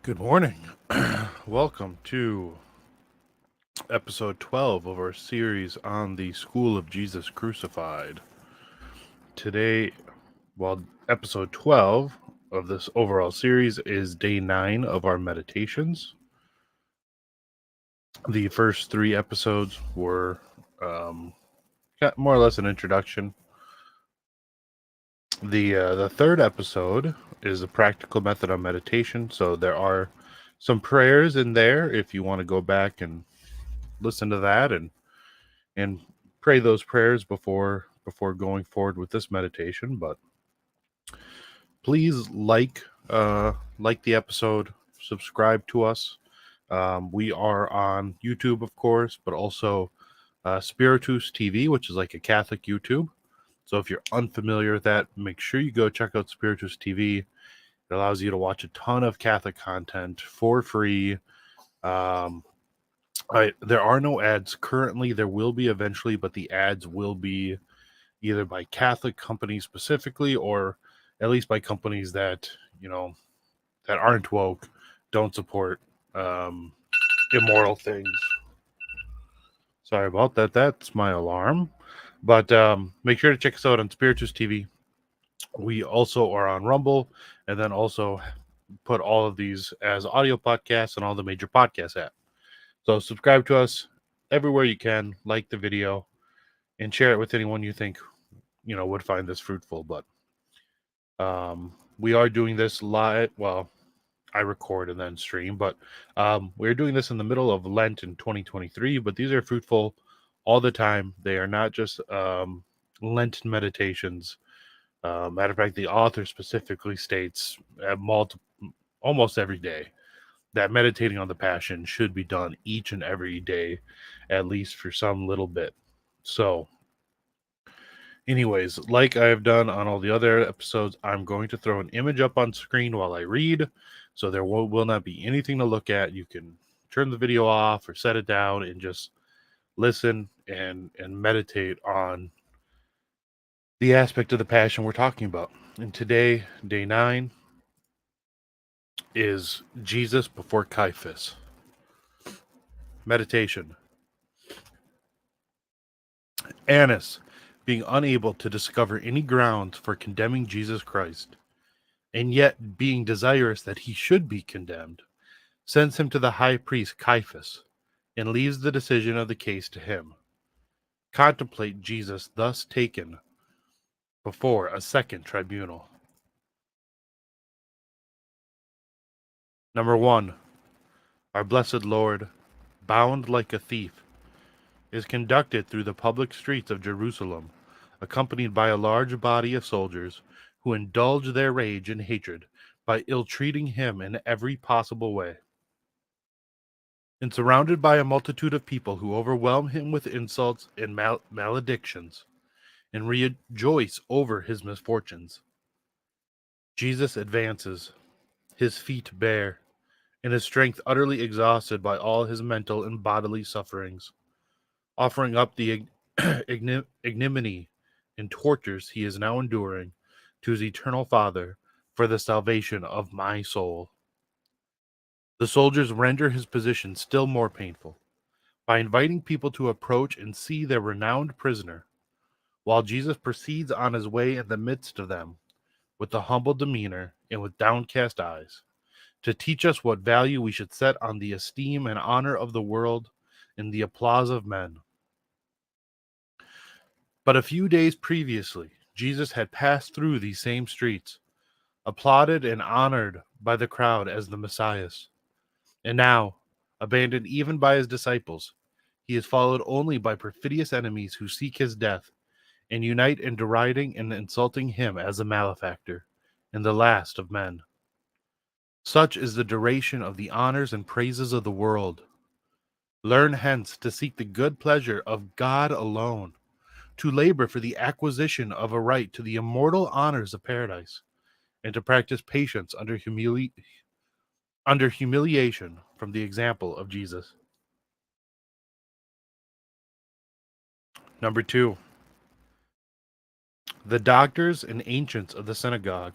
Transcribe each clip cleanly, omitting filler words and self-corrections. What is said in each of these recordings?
Good morning. Welcome to episode 12 of our series on the School of Jesus Crucified. Today, episode 12 of this overall series is day 9 of our meditations. The first 3 episodes were more or less an introduction. The third episode is a practical method on meditation, so there are some prayers in there if you want to go back and listen to that and pray those prayers before going forward with this meditation. But please like the episode, subscribe to us. We are on YouTube, of course, but also Spiritus TV, which is like a Catholic YouTube. So if you're unfamiliar with that, make sure you go check out Spiritus TV. It allows you to watch a ton of Catholic content for free. There are no ads currently. There will be eventually, but the ads will be either by Catholic companies specifically, or at least by companies that that aren't woke, don't support immoral things. Sorry about that. That's my alarm. But make sure to check us out on Spiritus TV. We also are on Rumble, and then also put all of these as audio podcasts on all the major podcast apps. So subscribe to us everywhere you can, like the video, and share it with anyone you think would find this fruitful. But we are doing this live. Well, I record and then stream, but we're doing this in the middle of Lent in 2023. But these are fruitful all the time. They are not just Lenten meditations. Matter of fact, the author specifically states almost every day that meditating on the Passion should be done each and every day, at least for some little bit. So, anyways, like I have done on all the other episodes, I'm going to throw an image up on screen while I read, so there will not be anything to look at. You can turn the video off or set it down and just listen and meditate on the aspect of the Passion we're talking about. And today, day 9, is Jesus before Caiphas. Meditation. Annas, being unable to discover any grounds for condemning Jesus Christ, and yet being desirous that he should be condemned, sends him to the high priest Caiphas, and leaves the decision of the case to him. Contemplate Jesus thus taken before a second tribunal. Number 1. Our blessed Lord, bound like a thief, is conducted through the public streets of Jerusalem, accompanied by a large body of soldiers who indulge their rage and hatred by ill-treating him in every possible way, and surrounded by a multitude of people who overwhelm him with insults and maledictions, and rejoice over his misfortunes. Jesus advances, his feet bare, and his strength utterly exhausted by all his mental and bodily sufferings, offering up the ignominy and tortures he is now enduring to his eternal Father for the salvation of my soul. The soldiers render his position still more painful by inviting people to approach and see their renowned prisoner, while Jesus proceeds on his way in the midst of them with a humble demeanor and with downcast eyes, to teach us what value we should set on the esteem and honor of the world and the applause of men. But a few days previously, Jesus had passed through these same streets, applauded and honored by the crowd as the Messiah. And now, abandoned even by his disciples, he is followed only by perfidious enemies who seek his death and unite in deriding and insulting him as a malefactor and the last of men. Such is the duration of the honors and praises of the world. Learn hence to seek the good pleasure of God alone, to labor for the acquisition of a right to the immortal honors of paradise, and to practice patience under humiliation from the example of Jesus. Number 2. The doctors and ancients of the synagogue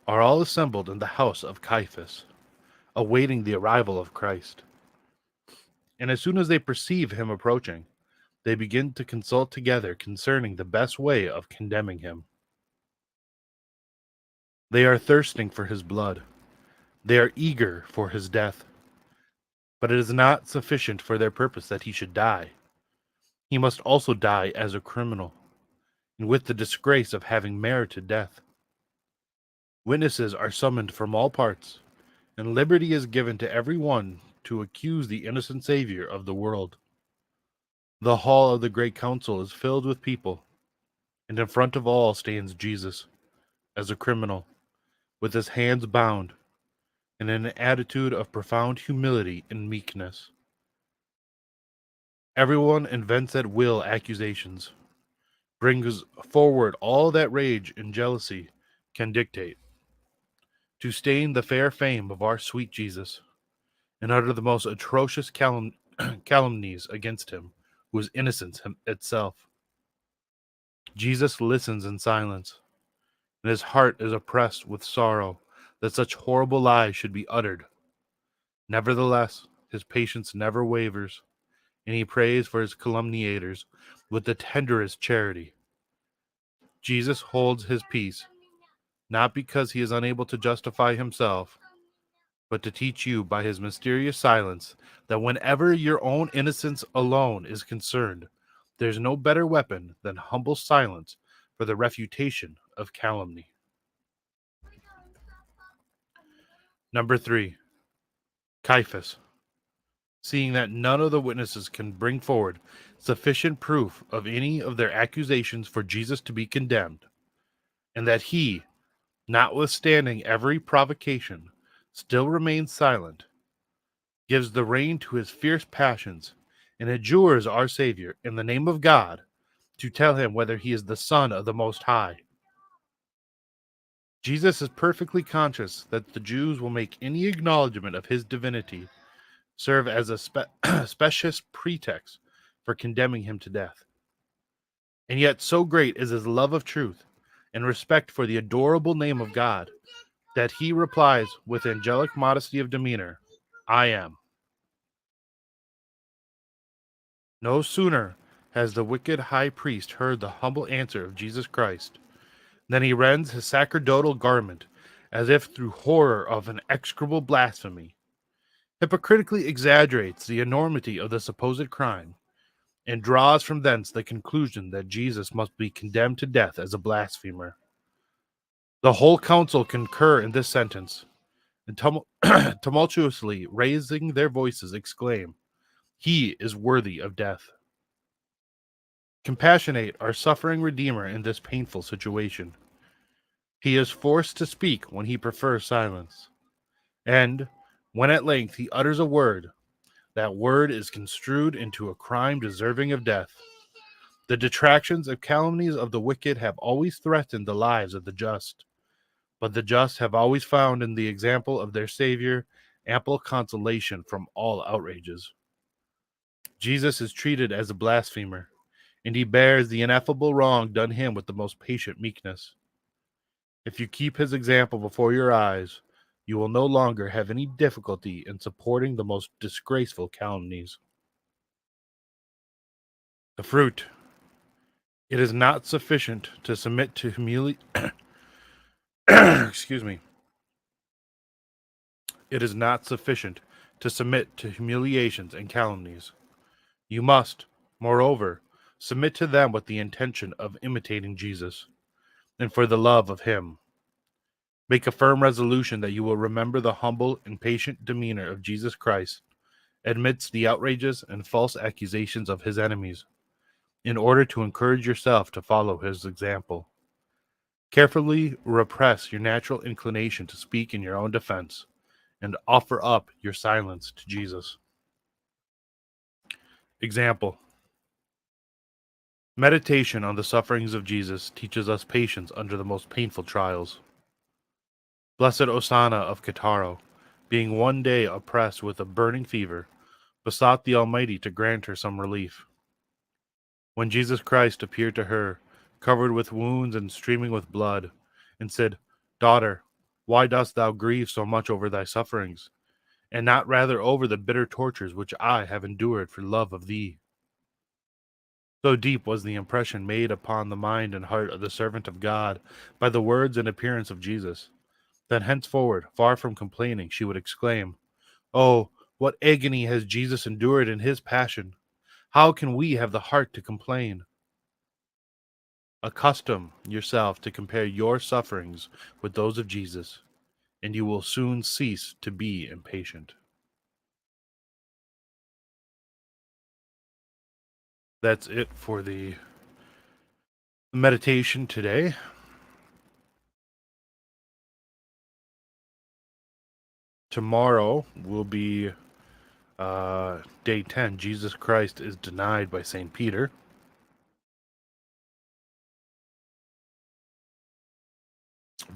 are all assembled in the house of Caiphas, awaiting the arrival of Christ. And as soon as they perceive him approaching, they begin to consult together concerning the best way of condemning him. They are thirsting for his blood. They are eager for his death. But it is not sufficient for their purpose that he should die. He must also die as a criminal, and with the disgrace of having merited death. Witnesses are summoned from all parts, and liberty is given to every one to accuse the innocent Savior of the world. The hall of the great council is filled with people, and in front of all stands Jesus, as a criminal, with his hands bound, and in an attitude of profound humility and meekness. Everyone invents at will accusations, brings forward all that rage and jealousy can dictate, to stain the fair fame of our sweet Jesus, and utter the most atrocious calumnies against him, who is innocence itself. Jesus listens in silence, and his heart is oppressed with sorrow that such horrible lies should be uttered. Nevertheless, his patience never wavers, and he prays for his calumniators with the tenderest charity. Jesus holds his peace, not because he is unable to justify himself, but to teach you by his mysterious silence that whenever your own innocence alone is concerned, there is no better weapon than humble silence for the refutation of calumny. Number 3. Caiphas. Seeing that none of the witnesses can bring forward sufficient proof of any of their accusations for Jesus to be condemned, and that he, notwithstanding every provocation, still remains silent, gives the rein to his fierce passions, and adjures our Savior, in the name of God, to tell him whether he is the Son of the Most High. Jesus is perfectly conscious that the Jews will make any acknowledgement of his divinity serve as a specious pretext for condemning him to death. And yet so great is his love of truth and respect for the adorable name of God that he replies with angelic modesty of demeanor, I am. No sooner has the wicked high priest heard the humble answer of Jesus Christ than he rends his sacerdotal garment as if through horror of an execrable blasphemy, hypocritically exaggerates the enormity of the supposed crime, and draws from thence the conclusion that Jesus must be condemned to death as a blasphemer. The whole council concur in this sentence, and tumultuously raising their voices exclaim, He is worthy of death. Compassionate our suffering Redeemer in this painful situation. He is forced to speak when he prefers silence, and when at length he utters a word, that word is construed into a crime deserving of death. The detractions and calumnies of the wicked have always threatened the lives of the just, but the just have always found in the example of their Savior ample consolation from all outrages. Jesus is treated as a blasphemer, and he bears the ineffable wrong done him with the most patient meekness. If you keep his example before your eyes, you will no longer have any difficulty in supporting the most disgraceful calumnies. The fruit. It is not sufficient to submit to excuse me. It is not sufficient to submit to humiliations and calumnies. You must, moreover, submit to them with the intention of imitating Jesus, and for the love of him. Make a firm resolution that you will remember the humble and patient demeanor of Jesus Christ amidst the outrages and false accusations of his enemies, in order to encourage yourself to follow his example. Carefully repress your natural inclination to speak in your own defense, and offer up your silence to Jesus. Example. Meditation on the sufferings of Jesus teaches us patience under the most painful trials. Blessed Osanna of Cattaro, being one day oppressed with a burning fever, besought the Almighty to grant her some relief. When Jesus Christ appeared to her, covered with wounds and streaming with blood, and said, Daughter, why dost thou grieve so much over thy sufferings? and not rather over the bitter tortures which I have endured for love of thee. So deep was the impression made upon the mind and heart of the servant of God by the words and appearance of Jesus, that henceforward, far from complaining, she would exclaim, "Oh, what agony has Jesus endured in his passion! How can we have the heart to complain?" Accustom yourself to compare your sufferings with those of Jesus, and you will soon cease to be impatient. That's it for the meditation today. Tomorrow will be day 10. Jesus Christ is denied by St. Peter.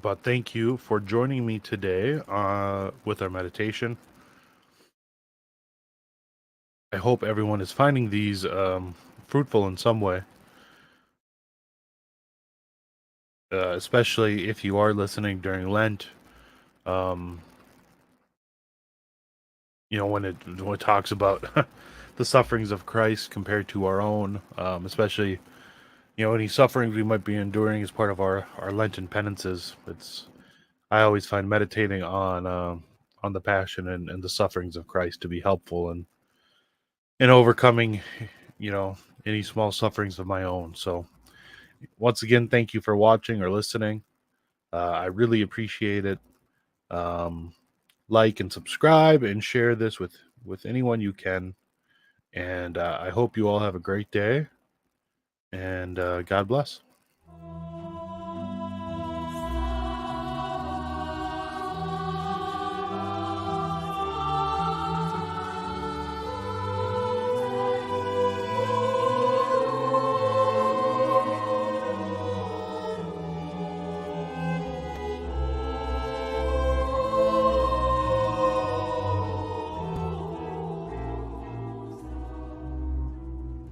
But thank you for joining me today with our meditation. I hope everyone is finding these fruitful in some way, especially if you are listening during Lent. Um, when it talks about the sufferings of Christ compared to our own, especially any sufferings we might be enduring as part of our Lenten penances. I always find meditating on the passion and the sufferings of Christ to be helpful in overcoming any small sufferings of my own. So once again, thank you for watching or listening. I really appreciate it. Um, like and subscribe and share this with anyone you can. And I hope you all have a great day. And God bless.